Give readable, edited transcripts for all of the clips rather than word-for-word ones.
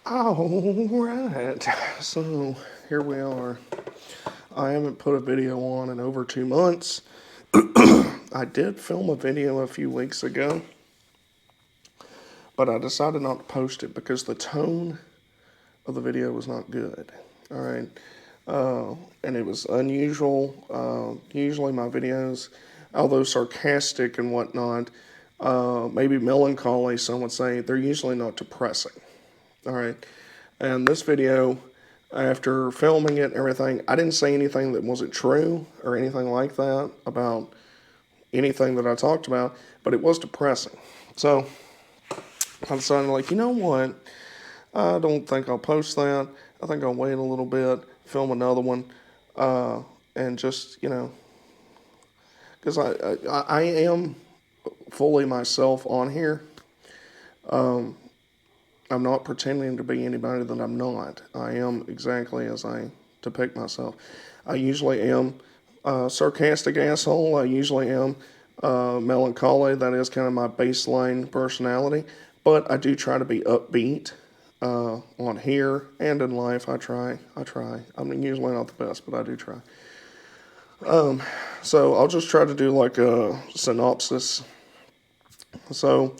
Alright, so here we are. I haven't put a video on in over 2 months. I did film a video a few weeks ago, but I decided not to post it because the tone of the video was not good. Alright, and it was unusual. Usually my videos, although sarcastic and whatnot, maybe melancholy, some would say, they're usually not depressing. All right. And this video, after filming it and everything, I didn't say anything that wasn't true or anything like that about anything that I talked about, but it was depressing. So I decided, like, you know what? I don't think I'll post that. I think I'll wait a little bit, film another one, and just, because I am fully myself on here. I'm not pretending to be anybody that I'm not. I am exactly as I depict myself. I usually am a sarcastic asshole. I usually am melancholy. That is kind of my baseline personality. But I do try to be upbeat on here and in life. I try. I'm usually not the best, but I do try. So I'll just try to do like a synopsis. So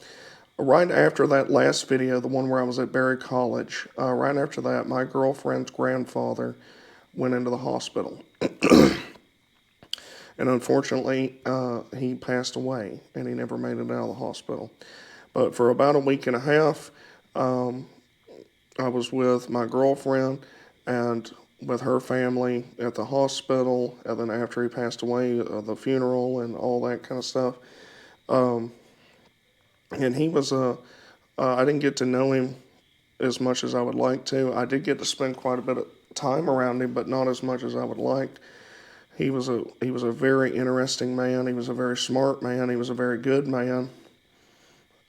right after that last video, the one where I was at Berry College, right after that, my girlfriend's grandfather went into the hospital. And unfortunately, he passed away, and he never made it out of the hospital. But for about a week and a half, I was with my girlfriend and with her family at the hospital, and then after he passed away, the funeral and all that kind of stuff. And he was I didn't get to know him as much as I would like to. I did get to spend quite a bit of time around him, but not as much as I would like. He was a very interesting man. He was a very smart man. He was a very good man.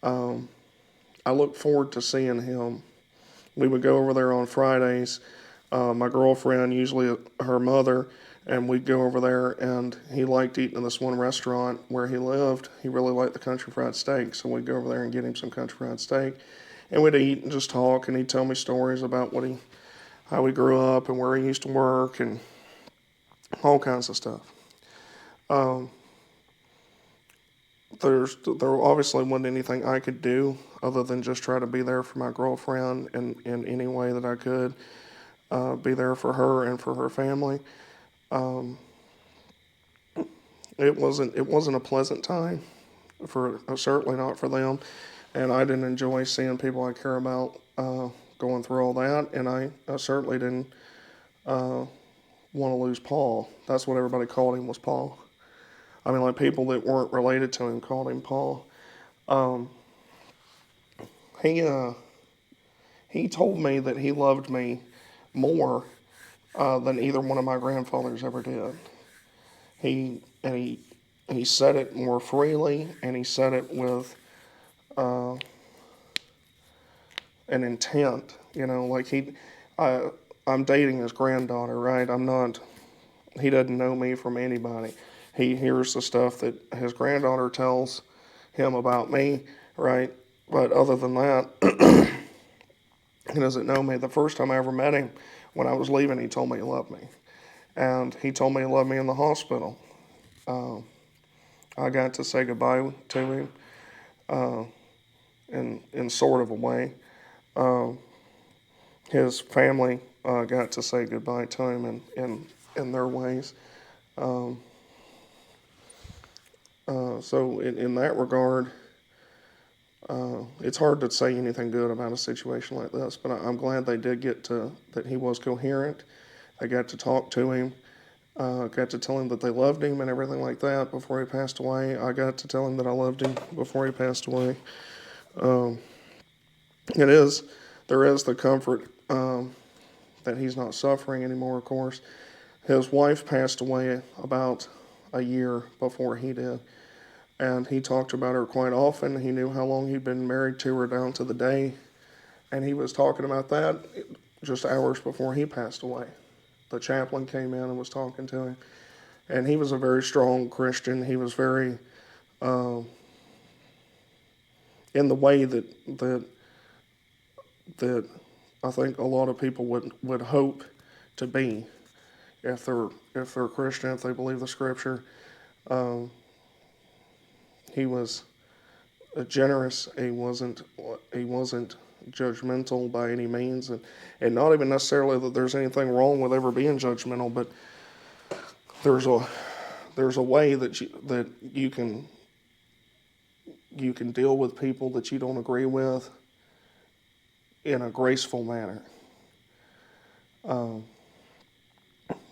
I look forward to seeing him. We would go over there on Fridays. My girlfriend, usually her mother, and we'd go over there, and he liked eating in this one restaurant where he lived. He really liked the country fried steak, so we'd go over there and get him some country fried steak. And we'd eat and just talk, and he'd tell me stories about how he grew up and where he used to work and all kinds of stuff. There obviously wasn't anything I could do other than just try to be there for my girlfriend in any way that I could. Be there for her and for her family. It wasn't a pleasant time for certainly not for them, and I didn't enjoy seeing people I care about going through all that, and I certainly didn't want to lose Paul. That's what everybody called him, was Paul. I mean, like, people that weren't related to him called him Paul. He he told me that he loved me more than either one of my grandfathers ever did. He said it more freely, and he said it with an intent. Like I'm dating his granddaughter, right? I'm not. He doesn't know me from anybody. He hears the stuff that his granddaughter tells him about me, right? But other than that, he doesn't know me. The first time I ever met him, when I was leaving, he told me he loved me. And he told me he loved me in the hospital. I got to say goodbye to him in sort of a way. His family got to say goodbye to him in their ways. So in that regard, it's hard to say anything good about a situation like this, but I'm glad they did that he was coherent. I got to talk to him, got to tell him that they loved him and everything like that before he passed away. I got to tell him that I loved him before he passed away. There is the comfort that he's not suffering anymore, of course. His wife passed away about a year before he did, and he talked about her quite often. He knew how long he'd been married to her down to the day, and he was talking about that just hours before he passed away. The chaplain came in and was talking to him, and he was a very strong Christian. He was very in the way that I think a lot of people would hope to be if they're Christian, if they believe the Scripture. Um, he was generous. He wasn't judgmental by any means, and not even necessarily that there's anything wrong with ever being judgmental, but there's a there's a way that you can deal with people that you don't agree with in a graceful manner. Um,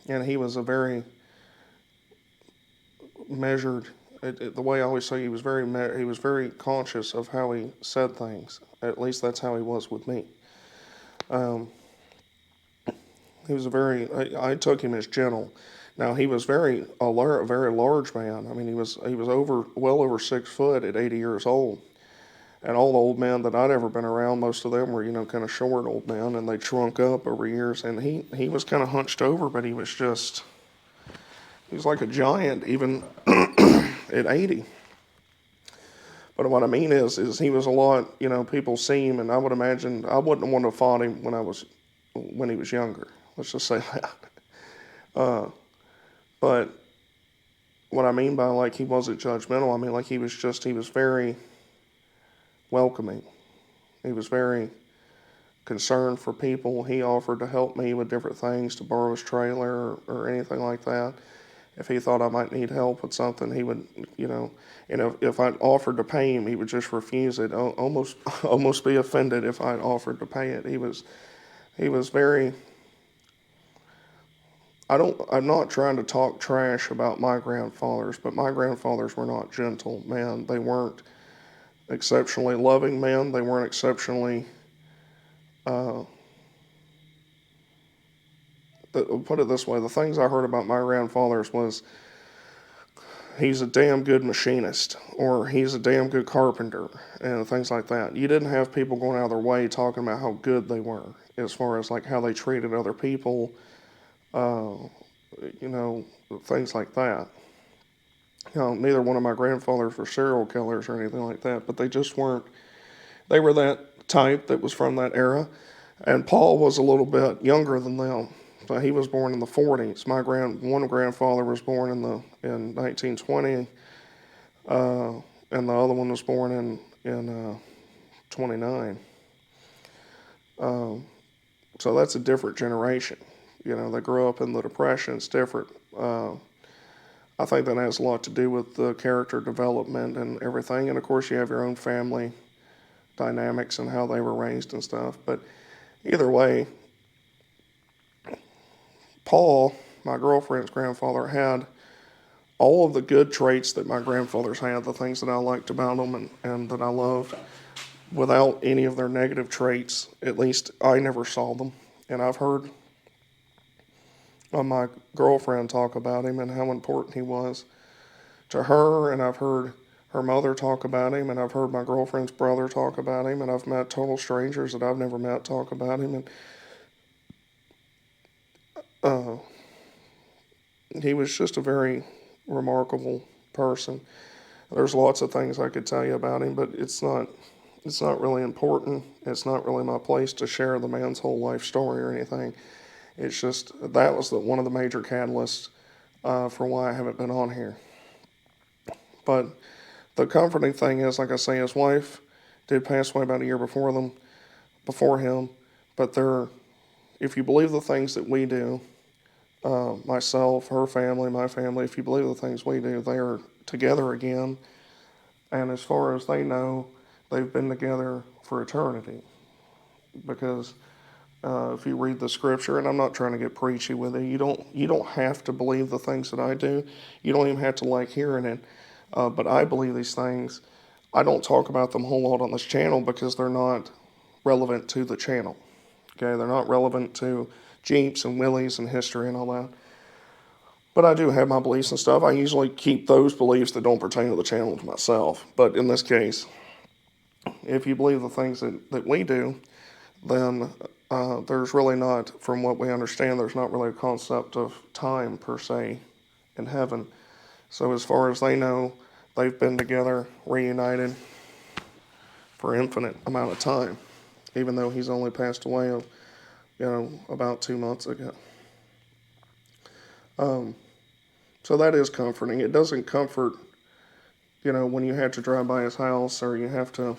and he was a very measured. The way I always say, he was very conscious of how he said things. At least that's how he was with me. Um, he was I took him as gentle. Now he was very alert, a very large man. I mean, he was well over 6 foot at 80 years old. And all the old men that I'd ever been around, most of them were, kind of short old men, and they shrunk up over years. And he was kind of hunched over, but he was like a giant, even at 80. But what I mean is he was a lot, people see him, and I would imagine I wouldn't want to have fought him when he was younger. Let's just say that. Uh, but what I mean by like he wasn't judgmental, I mean like he was very welcoming. He was very concerned for people. He offered to help me with different things, to borrow his trailer or anything like that. If he thought I might need help with something, he would, and if I'd offered to pay him, he would just refuse it, almost be offended if I'd offered to pay it. He was very, I'm not trying to talk trash about my grandfathers, but my grandfathers were not gentle men. They weren't exceptionally loving men. They weren't exceptionally, uh, put it this way, the things I heard about my grandfathers was he's a damn good machinist, or he's a damn good carpenter, and things like that. You didn't have people going out of their way talking about how good they were, as far as like how they treated other people, uh, things like that. Neither one of my grandfathers were serial killers or anything like that, but they just weren't. They were that type that was from that era, and Paul was a little bit younger than them. But he was born in the 40s. One grandfather was born in 1920, and the other one was born in 29. Um, so that's a different generation. They grew up in the Depression. It's different. I think that has a lot to do with the character development and everything. And of course, you have your own family dynamics and how they were raised and stuff. But either way, Paul, my girlfriend's grandfather, had all of the good traits that my grandfathers had, the things that I liked about them and that I loved, without any of their negative traits. At least I never saw them. And I've heard my girlfriend talk about him and how important he was to her, and I've heard her mother talk about him, and I've heard my girlfriend's brother talk about him, and I've met total strangers that I've never met talk about him. And uh, he was just a very remarkable person. There's lots of things I could tell you about him, but it's not really important. It's not really my place to share the man's whole life story or anything. It's just that was one of the major catalysts for why I haven't been on here. But the comforting thing is, like I say, his wife did pass away about a year before him. But if you believe the things that we do, myself, her family, my family, if you believe the things we do, they are together again. And as far as they know, they've been together for eternity. Because if you read the scripture, and I'm not trying to get preachy with it, you don't have to believe the things that I do. You don't even have to like hearing it. But I believe these things. I don't talk about them a whole lot on this channel because they're not relevant to the channel. Okay, they're not relevant to Jeeps and Willies and history and all that. But I do have my beliefs and stuff. I usually keep those beliefs that don't pertain to the channel to myself. But in this case, if you believe the things that we do, then there's really not, from what we understand, there's not really a concept of time per se in heaven. So as far as they know, they've been together, reunited for infinite amount of time, even though he's only passed away about 2 months ago. So that is comforting. It doesn't comfort, when you have to drive by his house or you have to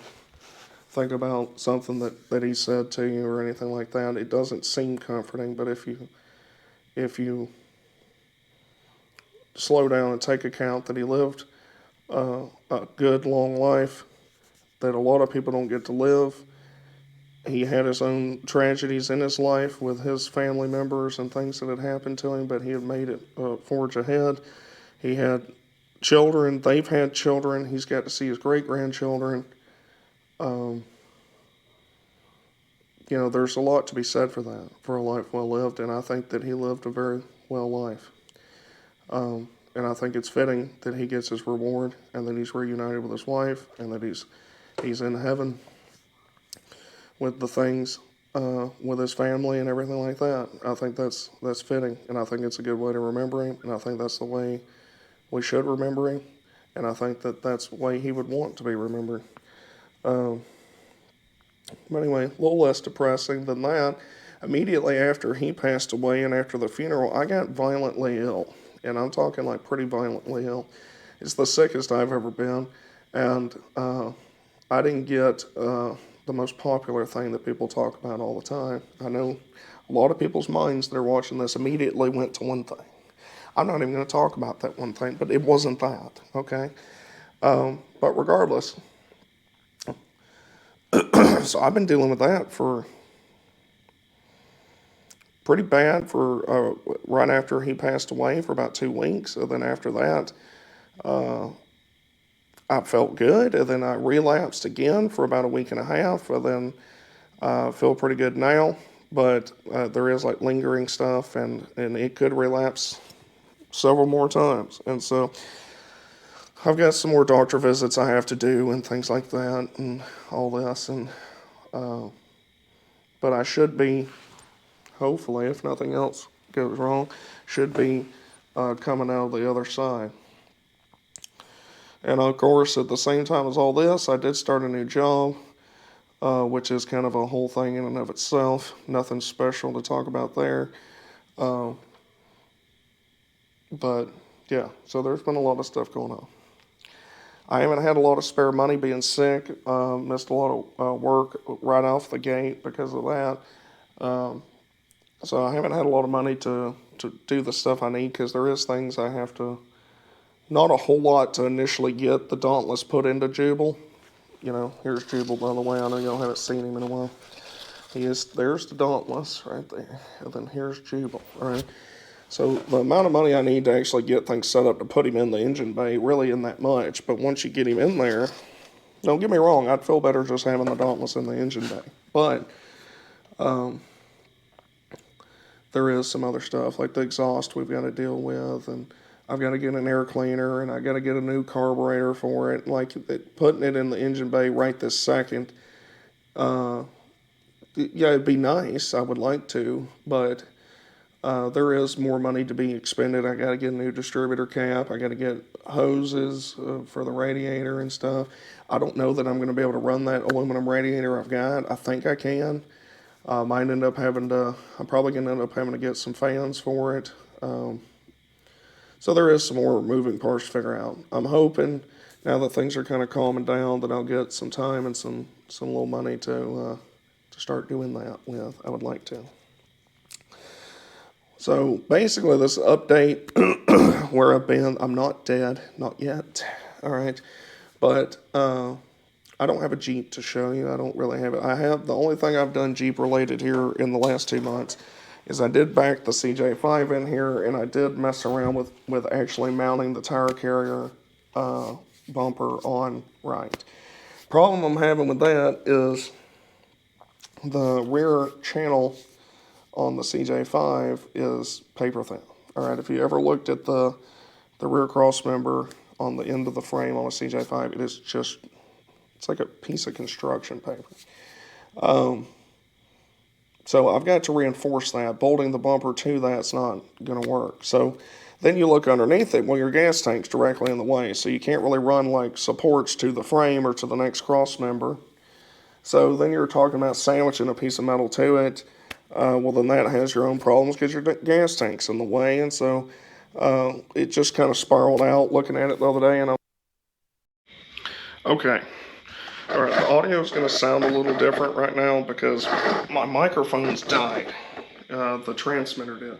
think about something that he said to you or anything like that. It doesn't seem comforting, but if you slow down and take account that he lived a good, long life that a lot of people don't get to live. He had his own tragedies in his life with his family members and things that had happened to him, but he had made it forge ahead. He had children. They've had children. He's got to see his great-grandchildren. There's a lot to be said for that, for a life well lived, and I think that he lived a very well life. And I think it's fitting that he gets his reward and that he's reunited with his wife and that he's in heaven with the things, with his family and everything like that. I think that's fitting, and I think it's a good way to remember him, and I think that's the way we should remember him, and I think that that's the way he would want to be remembered. But anyway, a little less depressing than that. Immediately after he passed away and after the funeral, I got violently ill. And I'm talking like pretty violently ill. It's the sickest I've ever been. And I didn't get the most popular thing that people talk about all the time. I know a lot of people's minds that are watching this immediately went to one thing. I'm not even going to talk about that one thing, but it wasn't that, okay? But regardless, so I've been dealing with that for pretty bad for right after he passed away for about 2 weeks. And then after that, I felt good. And then I relapsed again for about a week and a half. And then I feel pretty good now. But there is like lingering stuff, and it could relapse several more times. And so I've got some more doctor visits I have to do and things like that and all this. And but I should be, hopefully, if nothing else goes wrong, should be coming out of the other side. And of course, at the same time as all this, I did start a new job, which is kind of a whole thing in and of itself. Nothing special to talk about there. But yeah, so there's been a lot of stuff going on. I haven't had a lot of spare money being sick. Missed a lot of work right off the gate because of that. So I haven't had a lot of money to do the stuff I need because there is things I have to, not a whole lot to initially get the Dauntless put into Jubal. Here's Jubal, by the way. I know y'all haven't seen him in a while. There's the Dauntless right there. And then here's Jubal, all right? So the amount of money I need to actually get things set up to put him in the engine bay really isn't that much. But once you get him in there, don't get me wrong, I'd feel better just having the Dauntless in the engine bay. But there is some other stuff, like the exhaust we've got to deal with, and I've got to get an air cleaner, and I got to get a new carburetor for it. Like putting it in the engine bay right this second, yeah, it'd be nice. I would like to, but there is more money to be expended. I got to get a new distributor cap. I got to get hoses for the radiator and stuff. I don't know that I'm going to be able to run that aluminum radiator I've got. I think I can. I'm probably going to end up having to get some fans for it. So there is some more moving parts to figure out. I'm hoping now that things are kind of calming down that I'll get some time and some little money to start doing that with. I would like to. So basically this update where I've been, I'm not dead, not yet, all right, but I don't have a Jeep to show you. I don't really have it. The only thing I've done Jeep related here in the last 2 months is I did back the CJ5 in here, and I did mess around with actually mounting the tire carrier bumper on right. Problem I'm having with that is the rear channel on the CJ5 is paper thin. All right, if you ever looked at the rear cross member on the end of the frame on a CJ5, it is just, it's like a piece of construction paper. So I've got to reinforce that. Bolting the bumper to that's not going to work. So then you look underneath it, well, your gas tank's directly in the way, so you can't really run like supports to the frame or to the next cross member. So then you're talking about sandwiching a piece of metal to it. well, then that has your own problems because your gas tank's in the way. And so it just kind of spiraled out looking at it the other day. And okay. All right, the audio is going to sound a little different right now because my microphone's died. The transmitter did.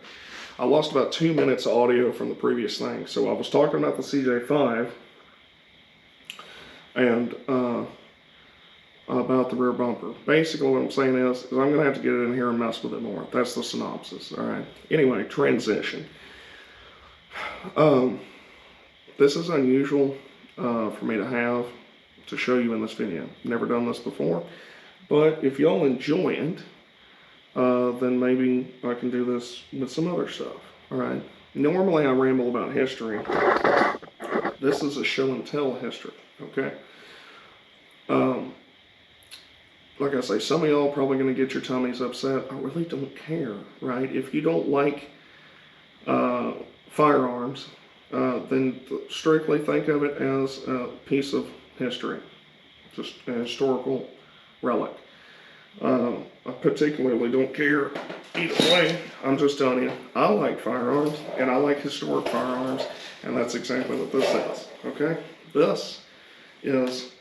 I lost about 2 minutes of audio from the previous thing. So I was talking about the CJ5 and about the rear bumper. Basically what I'm saying is I'm going to have to get it in here and mess with it more. That's the synopsis, all right? Anyway, transition. This is unusual for me to show you in this video. Never done this before, but if y'all enjoy it, then maybe I can do this with some other stuff, all right? Normally I ramble about history. This is a show and tell history, okay? Like I say, some of y'all are probably going to get your tummies upset. I really don't care, right? If you don't like firearms, then strictly think of it as a piece of history, just a historical relic. I particularly don't care either way. I'm just telling you, I like firearms, and I like historic firearms, and that's exactly what this is, okay? This is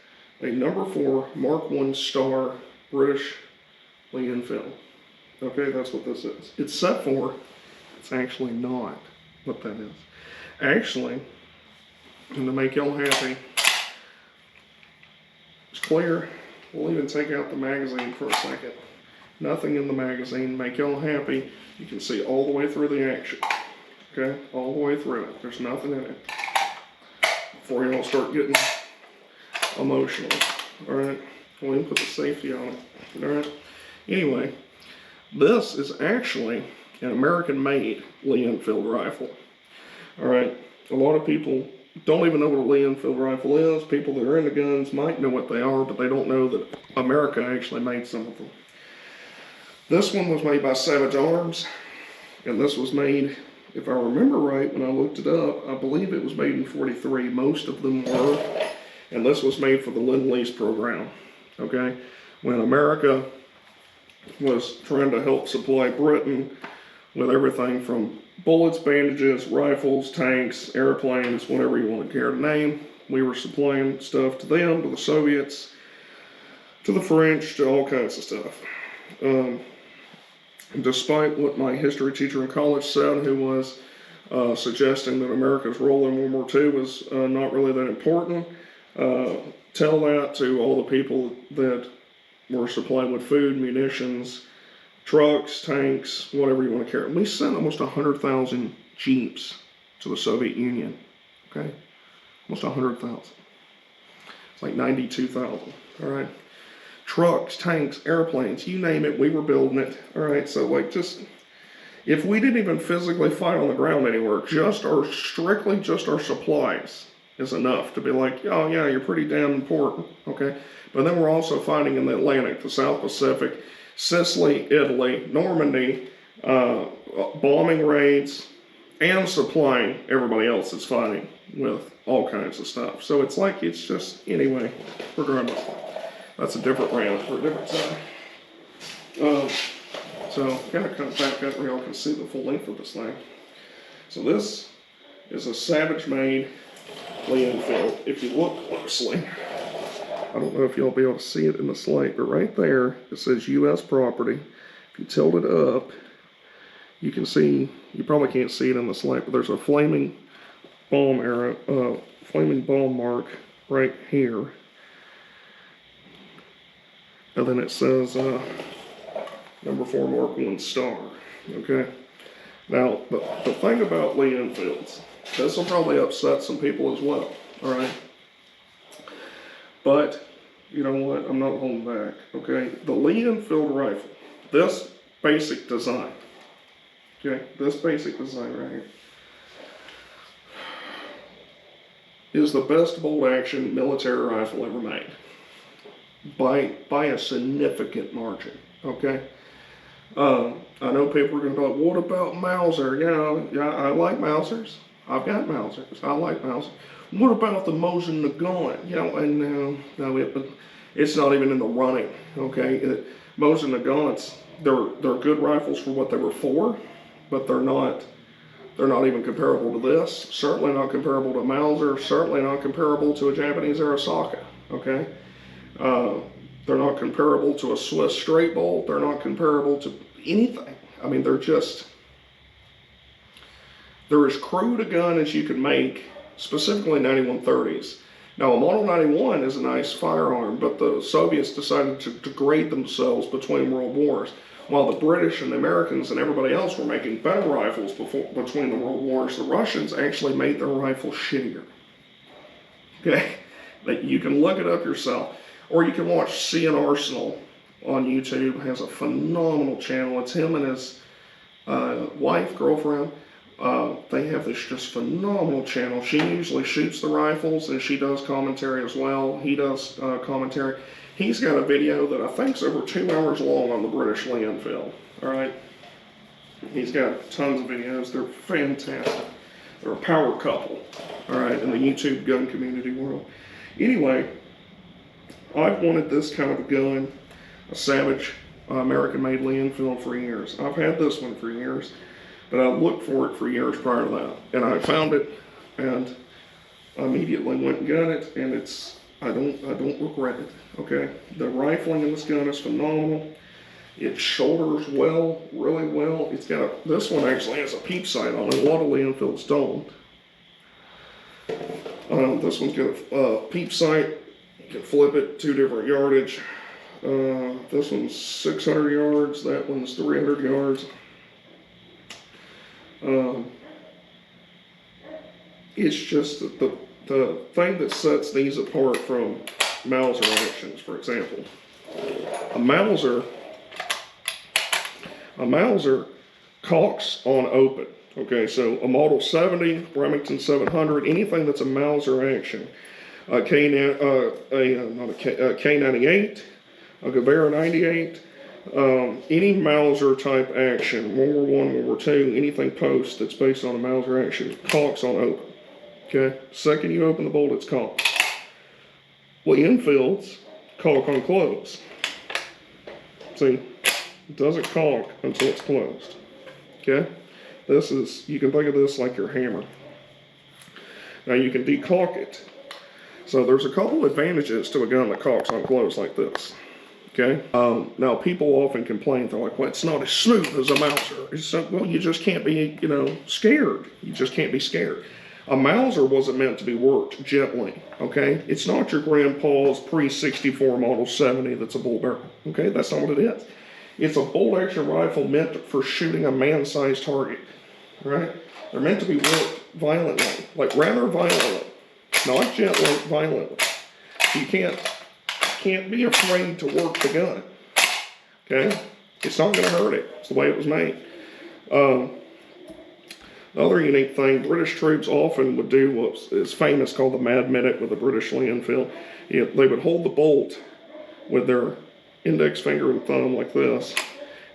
a #4 Mark I Star British LeeEnfield. Okay, that's what this is. It's set for, it's actually not what that is. Actually, and to make y'all happy, it's clear. We'll even take out the magazine for a second. Nothing in the magazine. Make y'all happy. You can see all the way through the action. Okay, all the way through it. There's nothing in it. Before y'all start getting emotional. All right, we'll even put the safety on it. All right. Anyway, this is actually an American-made LeeEnfield rifle. All right, a lot of people don't even know what a LeeEnfield rifle is. People that are into guns might know what they are, but they don't know that America actually made some of them. This one was made by Savage Arms, and this was made, if I remember right, when I looked it up, I believe it was made in '43. Most of them were, and this was made for the Lend-Lease program, okay? When America was trying to help supply Britain with everything from bullets, bandages, rifles, tanks, airplanes, whatever you want to care to name. We were supplying stuff to them, to the Soviets, to the French, to all kinds of stuff. Despite what my history teacher in college said, who was suggesting that America's role in World War II was not really that important, tell that to all the people that were supplied with food, munitions, trucks, tanks, whatever you want to carry. We sent almost 100,000 Jeeps to the Soviet Union, okay? Almost 100,000. It's like 92,000, all right? Trucks, tanks, airplanes, you name it, we were building it, all right? So like just, if we didn't even physically fight on the ground anywhere, strictly just our supplies is enough to be like, oh yeah, you're pretty damn important, okay? But then we're also fighting in the Atlantic, the South Pacific, Sicily, Italy, Normandy, bombing raids, and supplying everybody else that's fighting with all kinds of stuff. So it's like, it's just, anyway, regardless. That's a different rant for a different time. So, gotta come back up where y'all can see the full length of this thing. So this is a Savage-made LeeEnfield. If you look closely, I don't know if you'll be able to see it in the slate, but right there, it says U.S. property. If you tilt it up, you can see, you probably can't see it in the slate, but there's a flaming bomb arrow, flaming bomb mark right here. And then it says #4 Mark I Star, okay? Now, the thing about LeeEnfields, this will probably upset some people as well, all right? But, you know what, I'm not holding back, okay? The LeeEnfield rifle, this basic design, okay? This basic design right here is the best bolt-action military rifle ever made. By a significant margin, okay? I know people are going to be like, what about Mauser? Yeah, I like Mausers. I've got Mausers. I like Mausers. What about the Mosin Nagant? You know, and no, it's not even in the running, okay? Mosin Nagants, they're good rifles for what they were for, but they're not even comparable to this. Certainly not comparable to Mauser. Certainly not comparable to a Japanese Arasaka. Okay, they're not comparable to a Swiss straight bolt. They're not comparable to anything. I mean, they're as crude a gun as you can make, specifically 9130s. Now, a Model 91 is a nice firearm, but the Soviets decided to degrade themselves between world wars. While the British and the Americans and everybody else were making better rifles between the world wars, the Russians actually made their rifles shittier. Okay? You can look it up yourself. Or you can watch See an Arsenal on YouTube. Has a phenomenal channel. It's him and his wife, girlfriend. They have this just phenomenal channel. She usually shoots the rifles and she does commentary as well. He does commentary. He's got a video that I think's over 2 hours long on the British LeeEnfield. All right. He's got tons of videos. They're fantastic. They're a power couple. All right, in the YouTube gun community world. Anyway, I've wanted this kind of a gun, a Savage American-made LeeEnfield, for years. I've had this one for years. But I looked for it for years prior to that, and I found it, and I immediately went and got it, and I don't regret it. Okay, the rifling in this gun is phenomenal. It shoulders well, really well. This one actually has a peep sight on it. A lot of LeeEnfields don't. This one's got a peep sight. You can flip it 2 different yardage. This one's 600 yards. That one's 300 yards. It's just the thing that sets these apart from Mauser actions, for example. A Mauser cocks on open. Okay, so a Model 70, Remington 700, anything that's a Mauser action, a K98, a Guevara 98. Any Mauser type action, World War I, World War II, anything post that's based on a Mauser action, cocks on open. Okay? Second you open the bolt, it's cocked. LeeEnfields cock on close. See, it doesn't cock until it's closed. Okay? You can think of this like your hammer. Now you can decock it. So there's a couple advantages to a gun that cocks on close like this. Okay. Now people often complain. They're like, "Well, it's not as smooth as a Mauser." Well, you just can't be, scared. You just can't be scared. A Mauser wasn't meant to be worked gently. Okay. It's not your grandpa's pre-64 Model 70 that's a bull barrel. Okay. That's not what it is. It's a bolt action rifle meant for shooting a man-sized target. Right. They're meant to be worked violently, like rather violently, not gently, violently. You can't be afraid to work the gun. Okay? It's not going to hurt it. It's the way it was made. The other unique thing, British troops often would do what is famous called the Mad Minute with the British LeeEnfield. They would hold the bolt with their index finger and thumb like this,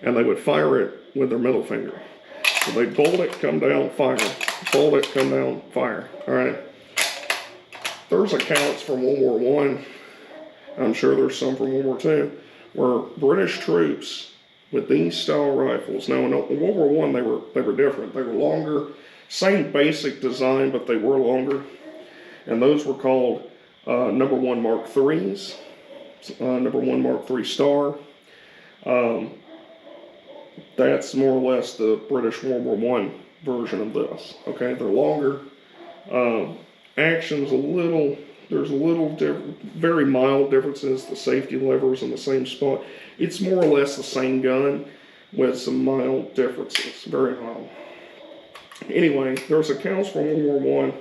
and they would fire it with their middle finger. So they bolt it, come down, fire. Bolt it, come down, fire. All right? There's accounts from World War I. I'm sure there's some from World War II, where British troops with these style rifles. Now in World War I, they were different. They were longer, same basic design, but they were longer. And those were called number 1 Mark IIIs, number 1 Mark III Star. That's more or less the British World War I version of this. Okay, they're longer. Action's there's very mild differences. The safety levers in the same spot. It's more or less the same gun with some mild differences, very mild. Anyway, there's accounts from World War I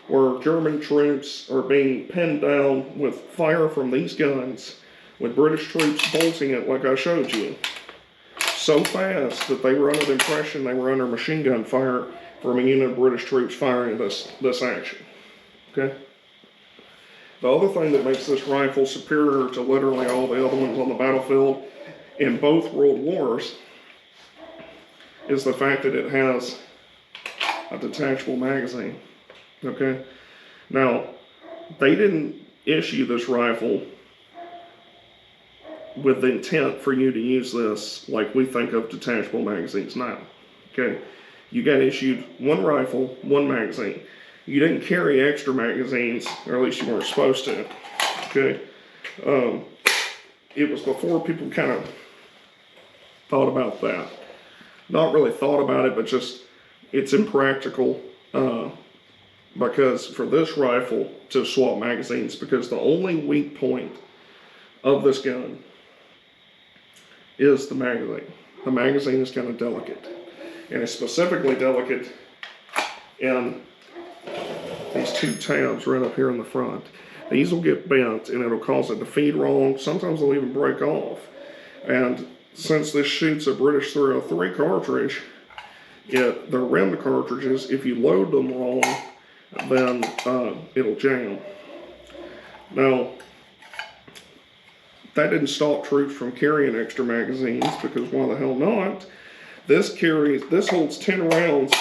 where German troops are being pinned down with fire from these guns, with British troops bolting it like I showed you, so fast that they were under the impression they were under machine gun fire from a unit of British troops firing this action. Okay? The other thing that makes this rifle superior to literally all the other ones on the battlefield in both world wars is the fact that it has a detachable magazine. Okay? Now, they didn't issue this rifle with the intent for you to use this like we think of detachable magazines now. Okay, you got issued one rifle, one magazine. You didn't carry extra magazines, or at least you weren't supposed to. Okay, it was before people kind of thought about that. Not really thought about it, but just it's impractical because for this rifle to swap magazines, because the only weak point of this gun is the magazine. The magazine is kind of delicate, and it's specifically delicate in these two tabs right up here in the front. These will get bent and it'll cause it to feed wrong. Sometimes they'll even break off. And since this shoots a British 303 cartridge, the rimmed cartridges, if you load them wrong, then it'll jam. Now, that didn't stop troops from carrying extra magazines, because why the hell not? This holds 10 rounds.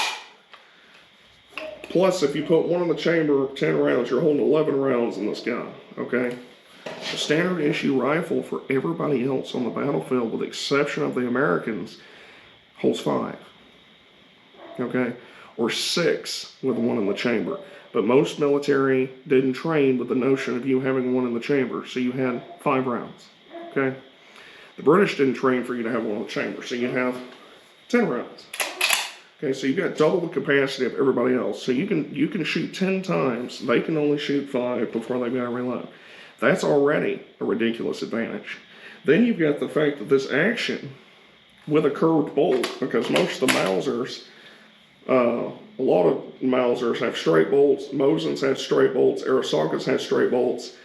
Plus, if you put one in the chamber, 10 rounds, you're holding 11 rounds in this gun, okay? The standard issue rifle for everybody else on the battlefield, with the exception of the Americans, holds 5, okay? Or 6 with one in the chamber. But most military didn't train with the notion of you having one in the chamber, so you had 5 rounds, okay? The British didn't train for you to have one in the chamber, so you have 10 rounds. Okay, so you've got double the capacity of everybody else. So you can shoot 10 times. They can only shoot 5 before they got to reload. That's already a ridiculous advantage. Then you've got the fact that this action with a curved bolt, because most of the Mausers, a lot of Mausers have straight bolts, Mosins have straight bolts, Arisakas have straight bolts.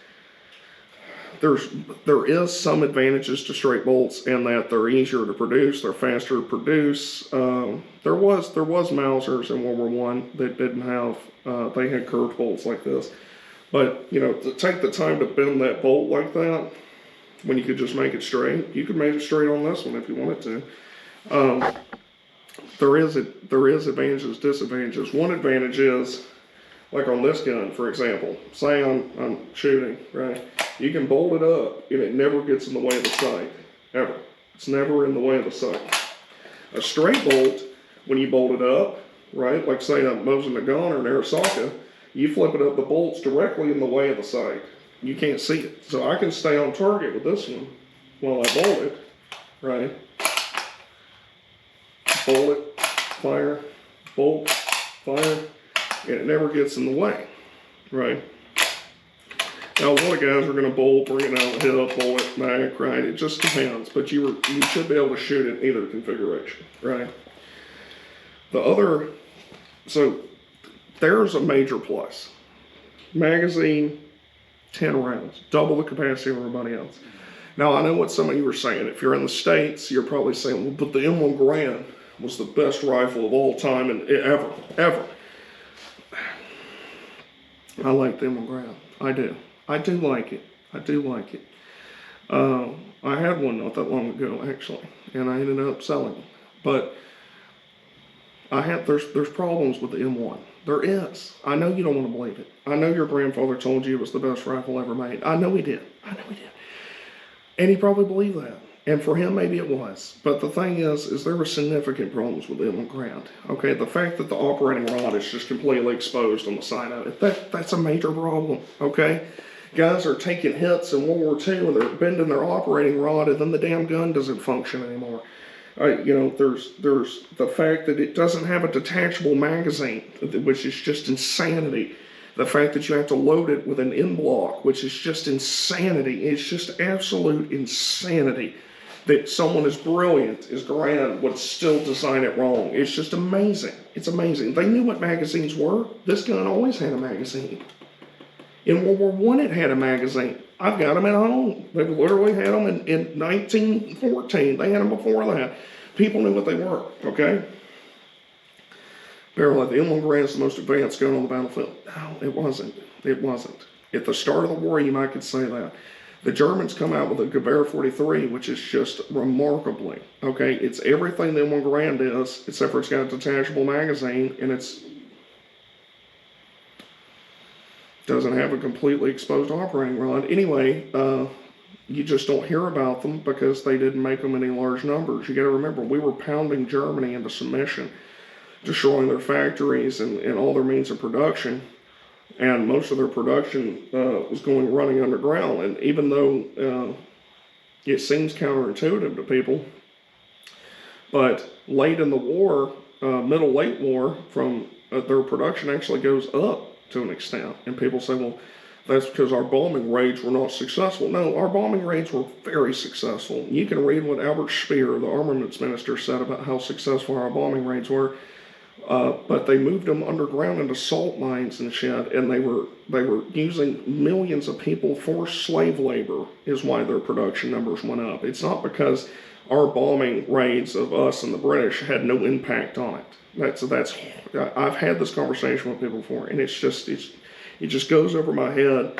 There is some advantages to straight bolts in that they're easier to produce, they're faster to produce. There was Mausers in World War I that didn't have, they had curved bolts like this. But, you know, to take the time to bend that bolt like that, when you could just make it straight, you could make it straight on this one if you wanted to. There is advantages, disadvantages. One advantage is, like on this gun, for example, say I'm shooting, right? You can bolt it up and it never gets in the way of the sight, ever. It's never in the way of the sight. A straight bolt, when you bolt it up, right, like say I'm Mosin Nagant or an Arisaka, you flip it up, the bolt's directly in the way of the sight. You can't see it. So I can stay on target with this one while I bolt it, right? Bolt it, fire, bolt, fire, and it never gets in the way, right? Now, a lot of guys are going to bolt, bring it out the hip, bolt it back, right? It just depends, but you should be able to shoot it in either configuration, right? So there's a major plus. Magazine, 10 rounds, double the capacity of everybody else. Now, I know what some of you are saying. If you're in the States, you're probably saying, well, but the M1 Garand was the best rifle of all time and ever. I like the M1 Garand. I do. I do like it. I do like it. I had one not that long ago, actually, and I ended up selling it. But there's problems with the M1. There is. I know you don't want to believe it. I know your grandfather told you it was the best rifle ever made. I know he did. I know he did. And he probably believed that. And for him, maybe it was. But the thing is there were significant problems with the M1 Garand. Okay, the fact that the operating rod is just completely exposed on the side of it, that's a major problem. Okay, guys are taking hits in World War II and they're bending their operating rod, and then the damn gun doesn't function anymore. You know, there's the fact that it doesn't have a detachable magazine, which is just insanity. The fact that you have to load it with an end block, which is just insanity. It's just absolute insanity that someone as brilliant as Garand would still design it wrong. It's just amazing. It's amazing. They knew what magazines were. This gun always had a magazine. In World War I, it had a magazine. I've got them at home. They literally had them in 1914. They had them before that. People knew what they were, okay? They're like, the M1 Garand is the most advanced gun on the battlefield. No, it wasn't. It wasn't. At the start of the war, you might could say that. The Germans come out with a Gewehr 43, which is just remarkably, okay? It's everything the M1 Garand is, except for it's got a detachable magazine, and it's doesn't have a completely exposed operating rod. Anyway, you just don't hear about them because they didn't make them in any large numbers. You got to remember, we were pounding Germany into submission, destroying their factories and all their means of production. And most of their production was running underground. And even though it seems counterintuitive to people, but late in the war, late war, from their production actually goes up to an extent. And people say, well, that's because our bombing raids were not successful. No, our bombing raids were very successful. You can read what Albert Speer, the armaments minister, said about how successful our bombing raids were. But they moved them underground into salt mines and shit, and they were using millions of people for slave labor is why their production numbers went up. It's not because our bombing raids of us and the British had no impact on it. That's I've had this conversation with people before, and it just goes over my head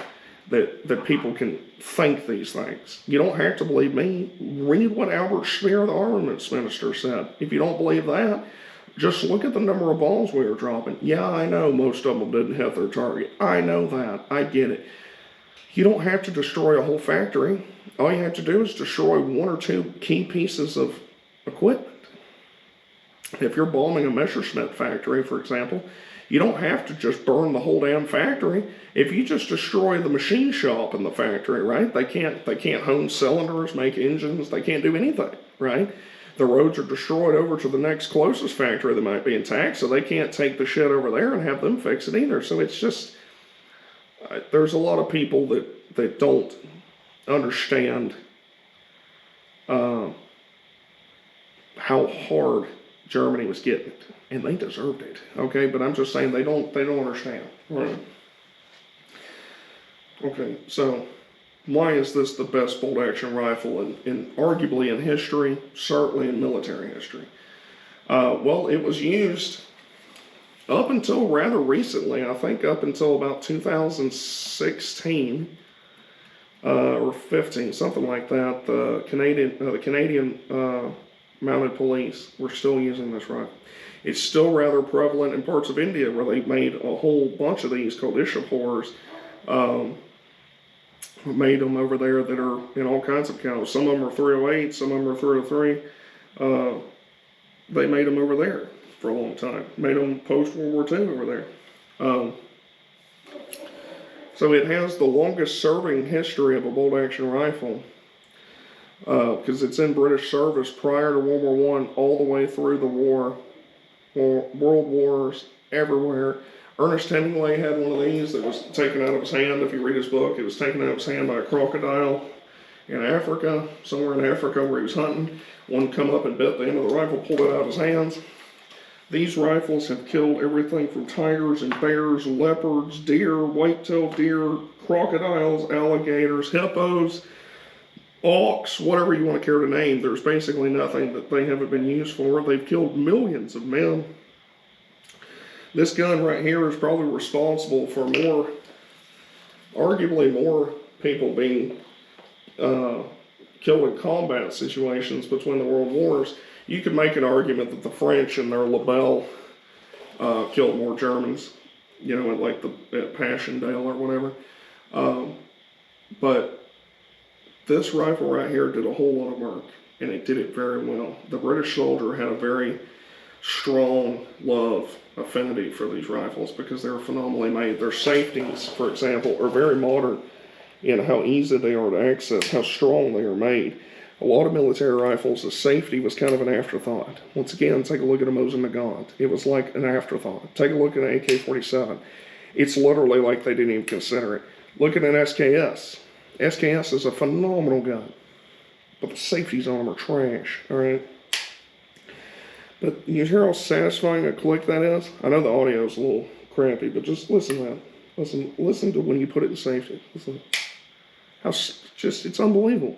that people can think these things. You don't have to believe me. Read what Albert Speer, the armaments minister, said. If you don't believe that, just look at the number of bombs we were dropping. Yeah, I know most of them didn't hit their target. I know that. I get it. You don't have to destroy a whole factory. All you have to do is destroy one or two key pieces of equipment. If you're bombing a Messerschmitt factory, for example, you don't have to just burn the whole damn factory. If you just destroy the machine shop in the factory, right? They can't hone cylinders, make engines. They can't do anything, right? The roads are destroyed over to the next closest factory that might be intact, so they can't take the shit over there and have them fix it either. So it's just, there's a lot of people that don't understand how hard Germany was getting it, and they deserved it. Okay, but I'm just saying they don't understand. Right? Okay, so why is this the best bolt-action rifle in arguably in history, certainly in military history? Well, it was used up until rather recently. I think up until about 2016 or 15, something like that. The Canadian mounted police were still using this rifle. It's still rather prevalent in parts of India where they made a whole bunch of these called Ishapurs. Made them over there that are in all kinds of calibers. Some of them are 308, some of them are 303. They made them over there for a long time. Made them post-World War II over there. So it has the longest serving history of a bolt-action rifle because it's in British service prior to World War I all the way through the war, world wars, everywhere. Ernest Hemingway had one of these that was taken out of his hand. If you read his book, it was taken out of his hand by a crocodile in Africa, somewhere in Africa where he was hunting. One come up and bit the end of the rifle, pulled it out of his hands. These rifles have killed everything from tigers and bears, leopards, deer, white-tailed deer, crocodiles, alligators, hippos, auks, whatever you want to care to name. There's basically nothing that they haven't been used for. They've killed millions of men. This gun right here is probably responsible for arguably more people being killed in combat situations between the world wars. You could make an argument that the French and their Lebel killed more Germans, at Passchendaele or whatever. But this rifle right here did a whole lot of work, and it did it very well. The British soldier had a very strong affinity for these rifles because they're phenomenally made. Their safeties, for example, are very modern in how easy they are to access, how strong they are made. A lot of military rifles, the safety was kind of an afterthought. Once again, take a look at a Mosin Nagant. It was like an afterthought. Take a look at an AK-47. It's literally like they didn't even consider it. Look at an SKS. SKS is a phenomenal gun, but the safeties on them are trash, all right? But you hear how satisfying a click that is? I know the audio is a little crappy, but just listen to that. Listen to when you put it in safety. Listen. It's unbelievable.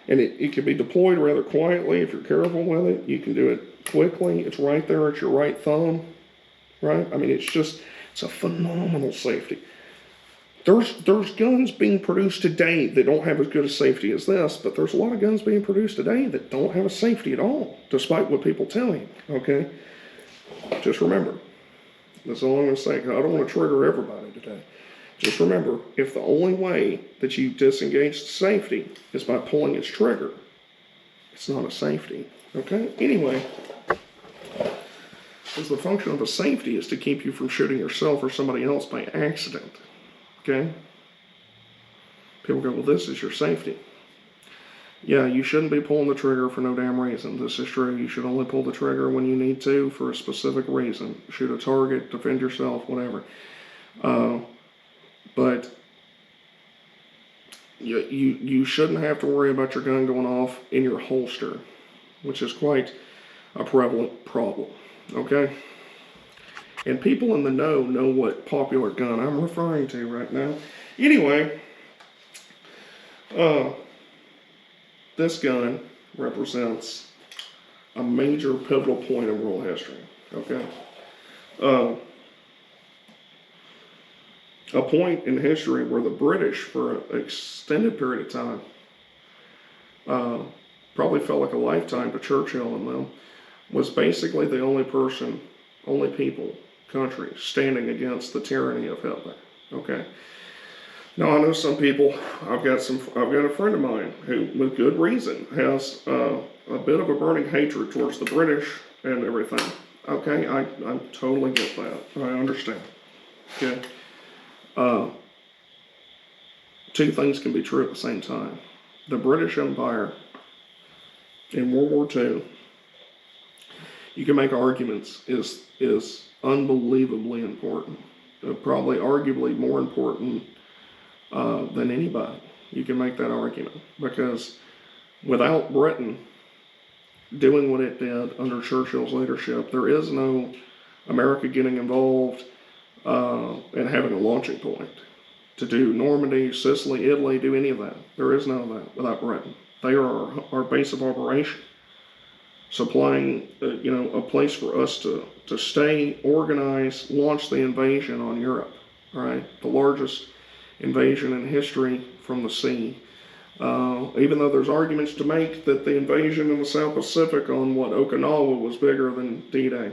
And it can be deployed rather quietly if you're careful with it. You can do it quickly. It's right there at your right thumb, right? I mean, it's a phenomenal safety. There's guns being produced today that don't have as good a safety as this, but there's a lot of guns being produced today that don't have a safety at all, despite what people tell you, okay? Just remember, that's all I'm going to say. I don't want to trigger everybody today. Just remember, if the only way that you disengage the safety is by pulling its trigger, it's not a safety. Okay? Anyway, because the function of a safety is to keep you from shooting yourself or somebody else by accident. Okay? People go, well, this is your safety. Yeah, you shouldn't be pulling the trigger for no damn reason. This is true. You should only pull the trigger when you need to for a specific reason. Shoot a target, defend yourself, whatever. But you shouldn't have to worry about your gun going off in your holster, which is quite a prevalent problem. Okay? And people in the know what popular gun I'm referring to right now. Anyway, this gun represents a major pivotal point in world history. Okay? A point in history where the British, for an extended period of time, probably felt like a lifetime to Churchill and them, was basically the only people, country, standing against the tyranny of Hitler. Okay? Now, I know some people, I've got a friend of mine who, with good reason, has a bit of a burning hatred towards the British and everything. Okay? I totally get that. I understand. Okay? Two things can be true at the same time. The British Empire in World War II, you can make arguments, is unbelievably important. Probably arguably more important than anybody. You can make that argument. Because without Britain doing what it did under Churchill's leadership, there is no America getting involved and having a launching point to do Normandy, Sicily, Italy, do any of that. There is none of that without Britain. They are our base of operation, supplying a place for us to stay, organize, launch the invasion on Europe. All right, the largest invasion in history from the sea. Even though there's arguments to make that the invasion in the South Pacific on Okinawa was bigger than D-Day.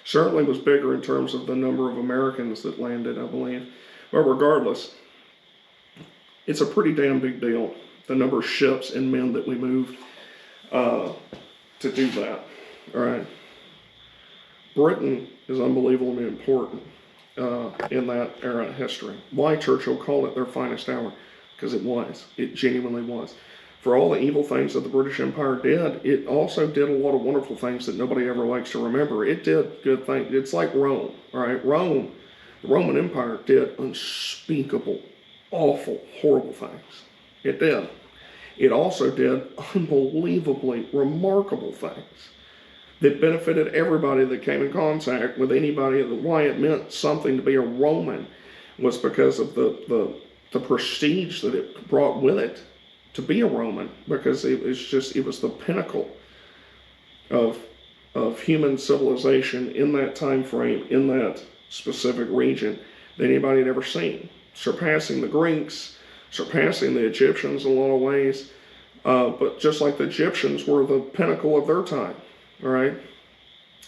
Certainly was bigger in terms of the number of Americans that landed, I believe. But regardless, it's a pretty damn big deal, the number of ships and men that we moved to do that. All right. Britain is unbelievably important in that era of history. Why Churchill called it their finest hour? Because it was. It genuinely was. For all the evil things that the British Empire did, it also did a lot of wonderful things that nobody ever likes to remember. It did good things. It's like Rome, all right? Rome, the Roman Empire did unspeakable, awful, horrible things. It did. It also did unbelievably remarkable things that benefited everybody that came in contact with anybody. Why it meant something to be a Roman was because of the prestige that it brought with it to be a Roman, because it was the pinnacle of human civilization in that time frame, in that specific region that anybody had ever seen, surpassing the Greeks, surpassing the Egyptians in a lot of ways, but just like the Egyptians were the pinnacle of their time, all right?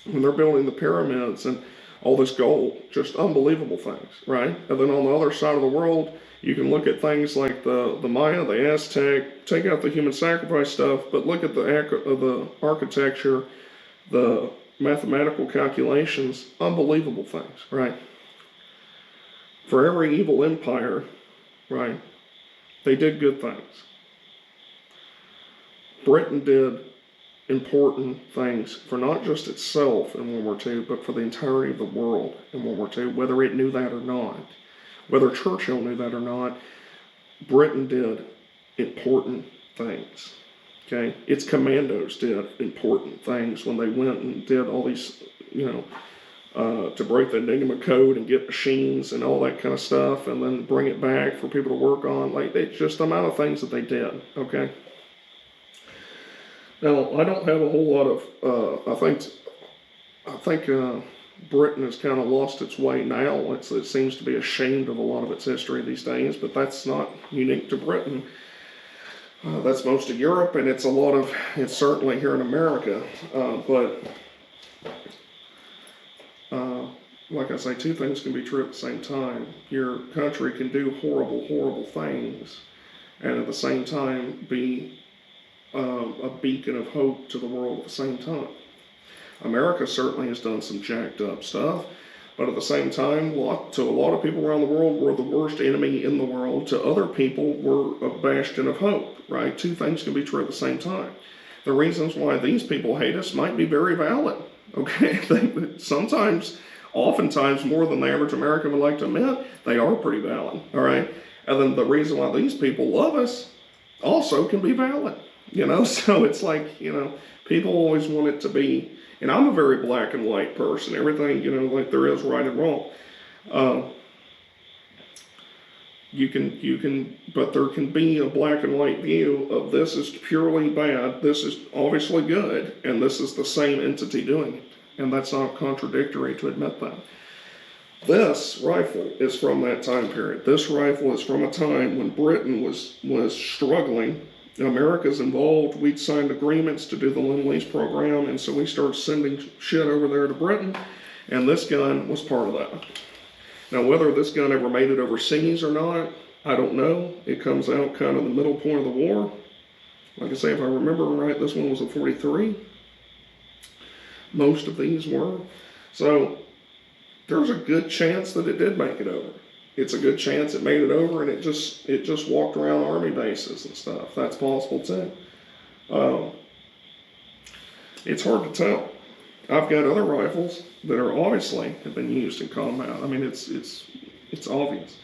When they're building the pyramids and all this gold, just unbelievable things, right? And then on the other side of the world, you can look at things like the Maya, the Aztec, take out the human sacrifice stuff, but look at the architecture, the mathematical calculations, unbelievable things, right? For every evil empire, right, they did good things. Britain did important things for not just itself in World War II, but for the entirety of the world in World War II, whether it knew that or not. Whether Churchill knew that or not, Britain did important things. Okay? Its commandos did important things when they went and did all these, to break the Enigma code and get machines and all that kind of stuff, and then bring it back for people to work on. Like, it's just the amount of things that they did. Okay? Now, I don't have a whole lot of, I think Britain has kind of lost its way now. It seems to be ashamed of a lot of its history these days, but that's not unique to Britain. That's most of Europe, and it's certainly here in America. But like I say, two things can be true at the same time. Your country can do horrible, horrible things, and at the same time be a beacon of hope to the world at the same time. America certainly has done some jacked up stuff, but at the same time, to a lot of people around the world, we're the worst enemy in the world. To other people, we're a bastion of hope, right? Two things can be true at the same time. The reasons why these people hate us might be very valid, okay? Sometimes, oftentimes, more than the average American would like to admit, they are pretty valid, all right? And then the reason why these people love us also can be valid, you know? So it's like, you know, people always want it to be, and I'm a very black and white person. Everything, you know, like there is right and wrong. But there can be a black and white view of this is purely bad, this is obviously good, and this is the same entity doing it. And that's not contradictory to admit that. This rifle is from that time period. This rifle is from a time when Britain was struggling. America's involved. We'd signed agreements to do the Lend-Lease program, and so we started sending shit over there to Britain, and this gun was part of that. Now, whether this gun ever made it overseas or not, I don't know. It comes out kind of the middle point of the war. Like I say, if I remember right, this one was a 43. Most of these were. So there's a good chance that it did make it over. It's a good chance it made it over and it just walked around army bases and stuff. That's possible too. It's hard to tell. I've got other rifles that are obviously have been used in combat. I mean, it's obvious.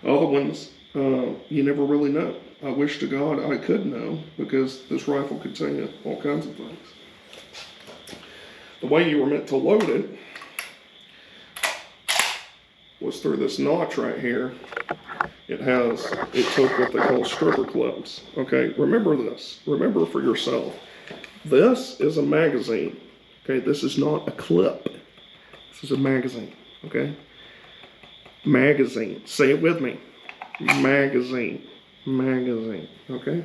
Other ones, you never really know. I wish to God I could know, because this rifle could tell you all kinds of things. The way you were meant to load it was through this notch right here. It took what they call stripper clips. Okay, remember this. Remember for yourself. This is a magazine. Okay, this is not a clip. This is a magazine. Okay? Magazine. Say it with me. Magazine. Magazine. Okay?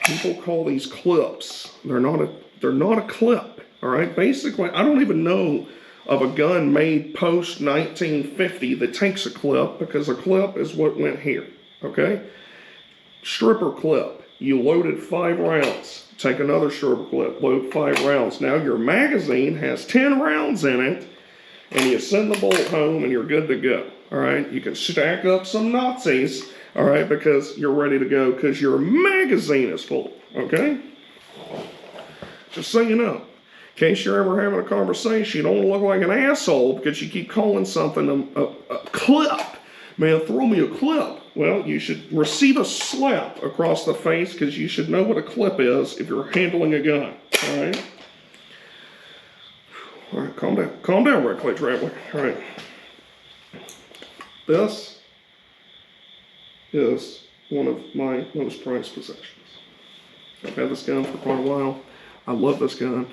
People call these clips. They're not a clip. All right? Basically, I don't even know of a gun made post 1950 that takes a clip, because a clip is what went here. Okay? Stripper clip. You loaded 5 rounds. Take another stripper clip, load 5 rounds. Now your magazine has 10 rounds in it, and you send the bolt home and you're good to go. All right? You can stack up some Nazis, all right, because you're ready to go, because your magazine is full. Okay? Just so you know. In case you're ever having a conversation, you don't want to look like an asshole because you keep calling something a clip. Man, throw me a clip. Well, you should receive a slap across the face, because you should know what a clip is if you're handling a gun. All right? All right, calm down. Calm down, Red Clay Traveler. All right. This is one of my most prized possessions. I've had this gun for quite a while. I love this gun.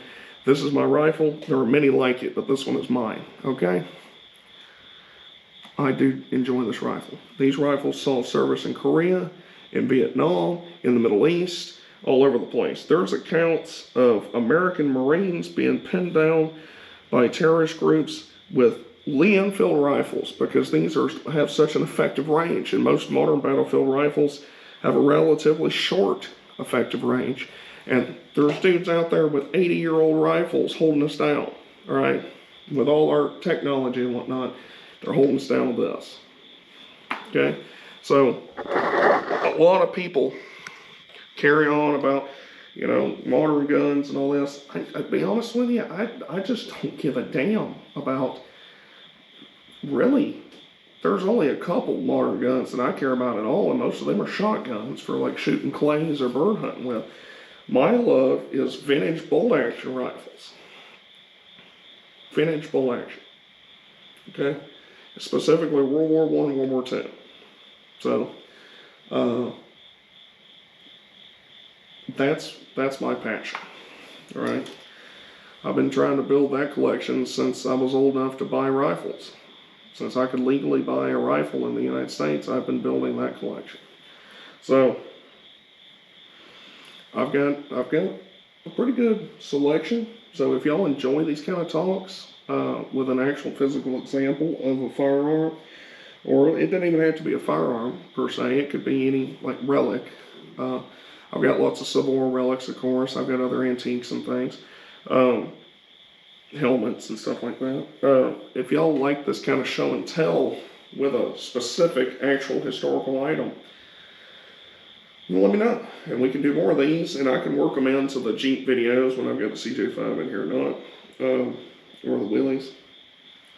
This is my rifle. There are many like it, but this one is mine. Okay? I do enjoy this rifle. These rifles saw service in Korea, in Vietnam, in the Middle East, all over the place. There's accounts of American Marines being pinned down by terrorist groups with LeeEnfield rifles, because these have such an effective range, and most modern battlefield rifles have a relatively short effective range. And there's dudes out there with 80-year-old rifles holding us down, all right? With all our technology and whatnot, they're holding us down with this, okay? So a lot of people carry on about, you know, modern guns and all this. I'd be honest with you, I just don't give a damn about, really. There's only a couple modern guns that I care about at all, and most of them are shotguns for like shooting clays or bird hunting with. My love is vintage bolt-action rifles. Vintage bolt-action, okay? Specifically World War I, World War II. So, that's my passion, all right? I've been trying to build that collection since I was old enough to buy rifles. Since I could legally buy a rifle in the United States, I've been building that collection. So, I've got a pretty good selection. So if y'all enjoy these kind of talks, with an actual physical example of a firearm, or it doesn't even have to be a firearm per se. It could be any like relic. I've got lots of Civil War relics, of course. I've got other antiques and things, helmets and stuff like that. If y'all like this kind of show and tell with a specific actual historical item, let me know, and we can do more of these, and I can work them into the Jeep videos when I've got the CJ5 in here or not, or the wheelies,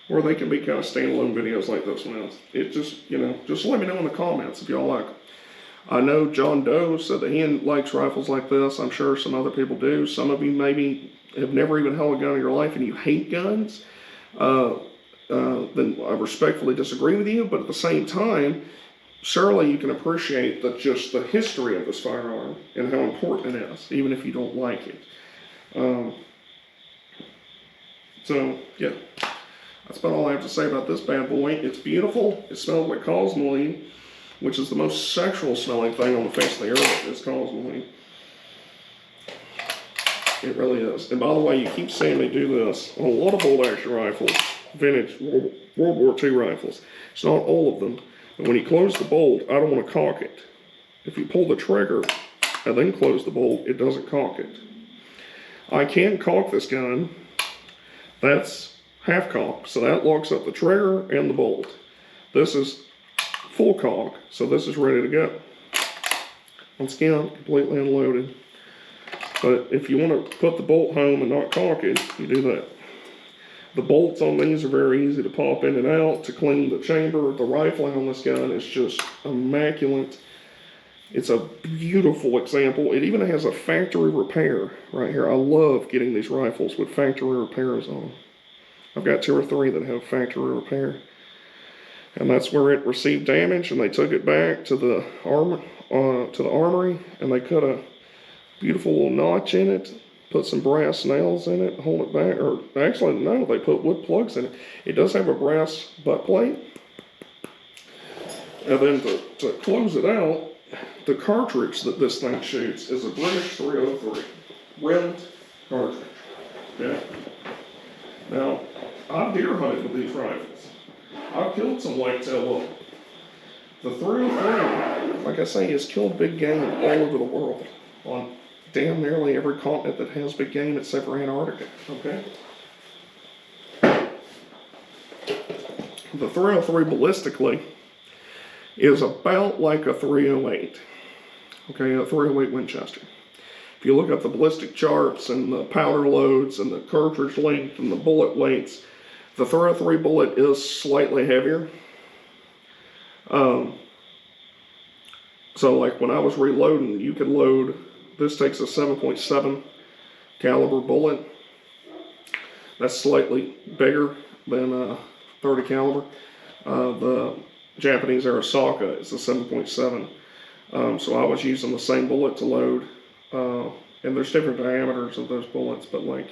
or they can be kind of standalone videos like this one is. It just, just let me know in the comments if y'all like them. I know John Doe said that he likes rifles like this. I'm sure some other people do. Some of you maybe have never even held a gun in your life and you hate guns. Then I respectfully disagree with you, but at the same time, surely you can appreciate just the history of this firearm and how important it is, even if you don't like it. So, yeah, that's about all I have to say about this bad boy. It's beautiful. It smells like cosmoline, which is the most sexual smelling thing on the face of the earth, is cosmoline. It really is. And by the way, you keep seeing me do this on a lot of bolt action rifles, vintage World War II rifles. It's not all of them. But when you close the bolt, I don't want to cock it. If you pull the trigger and then close the bolt, it doesn't cock it. I can cock this gun. That's half cock, so that locks up the trigger and the bolt. This is full cock, so this is ready to go. Once again, completely unloaded. But if you want to put the bolt home and not cock it, you do that. The bolts on these are very easy to pop in and out to clean the chamber. The rifling on this gun is just immaculate. It's a beautiful example. It even has a factory repair right here. I love getting these rifles with factory repairs on them. I've got 2 or 3 that have factory repair. And that's where it received damage, and they took it back to the armory, and they cut a beautiful little notch in it, put some brass nails in it, hold it back, or actually, no, they put wood plugs in it. It does have a brass butt plate. And then to close it out, the cartridge that this thing shoots is a British 303 rimmed cartridge. Okay? Now, I've deer hunted with these rifles. I've killed some whitetail elk. The 303, like I say, has killed big game all over the world, on damn nearly every continent that has big game except for Antarctica, okay? The 303 ballistically is about like a 308, okay, a 308 Winchester. If you look up the ballistic charts and the powder loads and the cartridge length and the bullet weights, the 303 bullet is slightly heavier. So like when I was reloading, you could load, this takes a 7.7 caliber bullet. That's slightly bigger than a 30 caliber. The Japanese Arisaka is a 7.7. So I was using the same bullet to load, and there's different diameters of those bullets, but like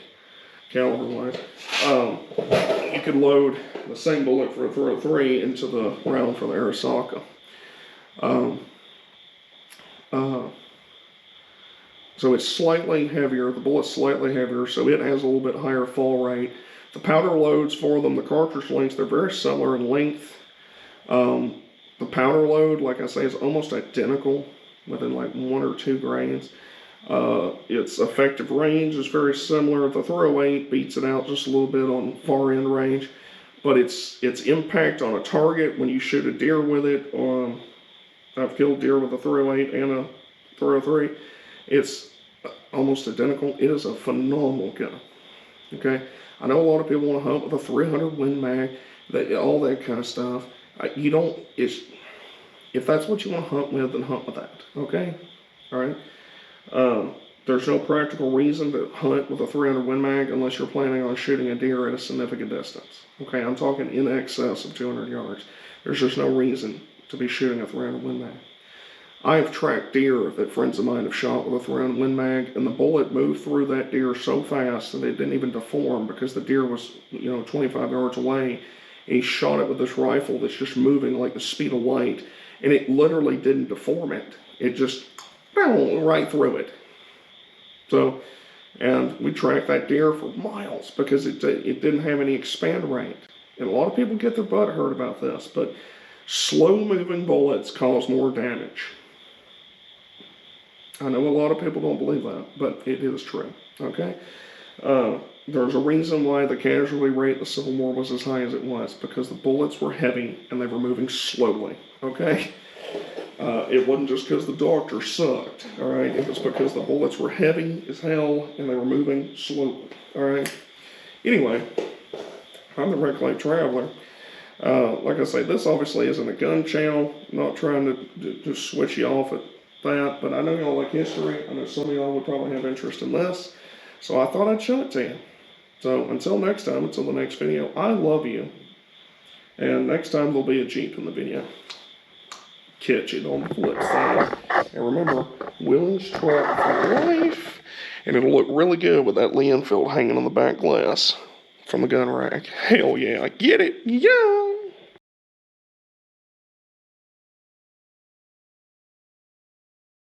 caliber wise, you could load the same bullet for a 303 into the round for the Arisaka. So it's slightly heavier, the bullet's slightly heavier, so it has a little bit higher fall rate. The powder loads for them, the cartridge lengths, they're very similar in length. The powder load, like I say, is almost identical within like 1 or 2 grains. Its effective range is very similar. The 308 beats it out just a little bit on far end range, but its impact on a target when you shoot a deer with it, I've killed deer with a 308 and a 303. It's almost identical. It is a phenomenal gun. Okay, I know a lot of people want to hunt with a 300 Win Mag, all that kind of stuff. If that's what you want to hunt with, then hunt with that. Okay, all right. There's no practical reason to hunt with a 300 Win Mag unless you're planning on shooting a deer at a significant distance. Okay, I'm talking in excess of 200 yards. There's just no reason to be shooting a 300 Win Mag. I have tracked deer that friends of mine have shot with a 300 Win Mag, and the bullet moved through that deer so fast that it didn't even deform because the deer was, 25 yards away. And he shot it with this rifle that's just moving like the speed of light, and it literally didn't deform it. It just right through it. So And we tracked that deer for miles because it didn't have any expand rate. And a lot of people get their butt hurt about this, but slow-moving bullets cause more damage. I know a lot of people don't believe that, but it is true, okay? There's a reason why the casualty rate in the Civil War was as high as it was, because the bullets were heavy and they were moving slowly, okay? It wasn't just because the doctor sucked, all right? It was because the bullets were heavy as hell and they were moving slowly, all right? Anyway, I'm the Wreck Lake Traveler. Like I say, this obviously isn't a gun channel. I'm not trying to just switch you off at that, but I know y'all like history. I know some of y'all would probably have interest in this, so I thought I'd show it to you. So until next time, until the next video, I love you. And next time there'll be a Jeep in the video. Catch it on the flip side. And remember, Willie's truck for life. And it'll look really good with that LeeEnfield hanging on the back glass from the gun rack. Hell yeah, get it, yeah!